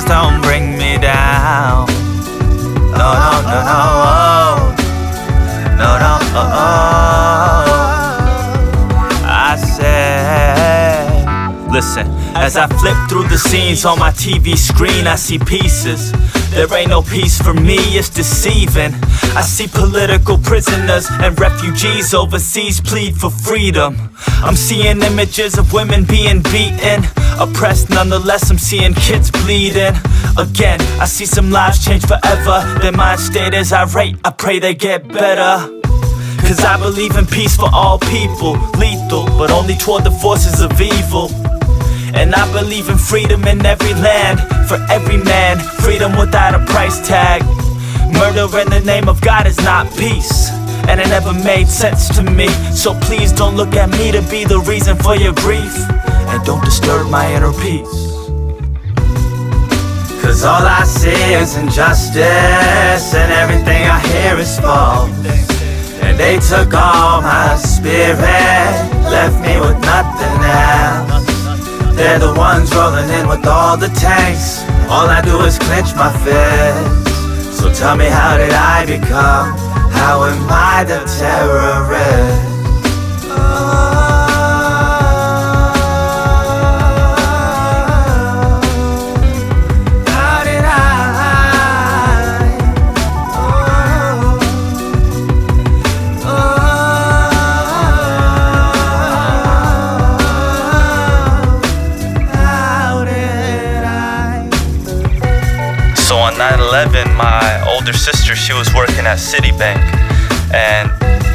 Please don't bring me down. No, no, no, no. No, no, I said, listen, as I flip through the scenes on my TV screen, I see pieces. There ain't no peace for me, it's deceiving. I see political prisoners and refugees overseas plead for freedom. I'm seeing images of women being beaten, oppressed nonetheless. I'm seeing kids bleeding. Again, I see some lives change forever. Their mind state is irate, I pray they get better. Cause I believe in peace for all people, lethal, but only toward the forces of evil. And I believe in freedom in every land, for every man, freedom without a price tag. Murder in the name of God is not peace, and it never made sense to me. So please don't look at me to be the reason for your grief, and don't disturb my inner peace. Cause all I see is injustice, and everything I hear is false. And they took all my spirit, left me with nothing else. They're the ones rolling in with all the tanks. All I do is clench my fist. So tell me, how did I become? How am I the terrorist? So on 9/11, my older sister, she was working at Citibank, and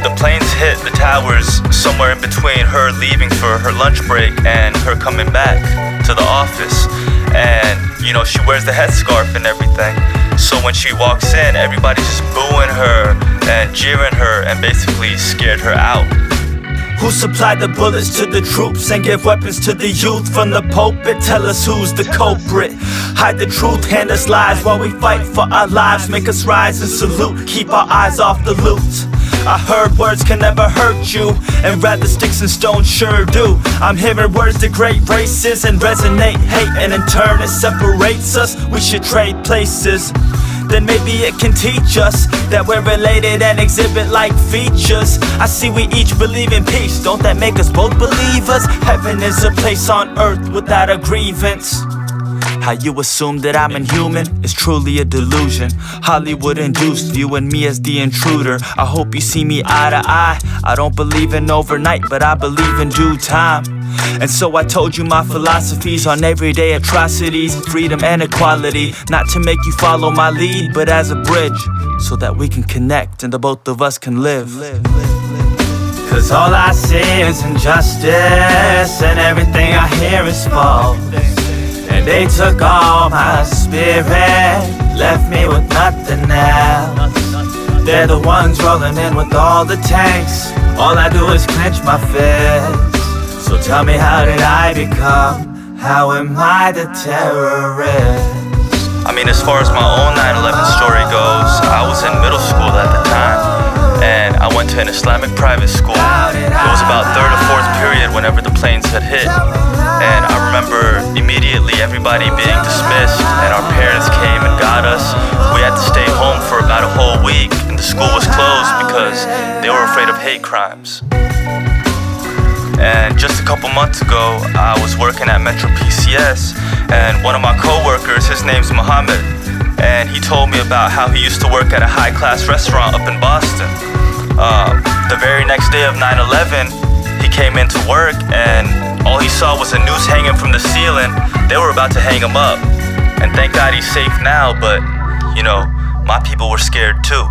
the planes hit the towers somewhere in between her leaving for her lunch break and her coming back to the office. And you know, she wears the headscarf and everything, so when she walks in, everybody's just booing her and jeering her and basically scared her out. Who supplied the bullets to the troops and give weapons to the youth from the pulpit? Tell us who's the culprit. Hide the truth, hand us lies while we fight for our lives. Make us rise and salute, keep our eyes off the loot. I heard words can never hurt you, and rather sticks and stones sure do. I'm hearing words degrade races and resonate hate, and in turn it separates us. We should trade places. Then maybe it can teach us that we're related and exhibit like features. I see we each believe in peace, don't that make us both believers? Heaven is a place on earth without a grievance. How you assume that I'm inhuman is truly a delusion. Hollywood-induced, viewing me as the intruder. I hope you see me eye to eye. I don't believe in overnight, but I believe in due time. And so I told you my philosophies on everyday atrocities, freedom and equality. Not to make you follow my lead, but as a bridge, so that we can connect and the both of us can live. Cause all I see is injustice, and everything I hear is false. And they took all my spirit, left me with nothing else. They're the ones rolling in with all the tanks. All I do is clench my fist. So tell me, how did I become? How am I the terrorist? I mean, as far as my own 9/11 story goes, I was in middle school at the time, and I went to an Islamic private school. It was about 3rd or 4th period whenever the planes had hit, and I remember immediately everybody being dismissed, and our parents came and got us. We had to stay home for about a whole week, and the school was closed because they were afraid of hate crimes. And just a couple months ago, I was working at Metro PCS, and one of my co-workers, his name's Muhammad, and he told me about how he used to work at a high-class restaurant up in Boston. The very next day of 9/11, he came into work, and all he saw was a noose hanging from the ceiling. They were about to hang him up, and thank God he's safe now, but, you know, my people were scared too.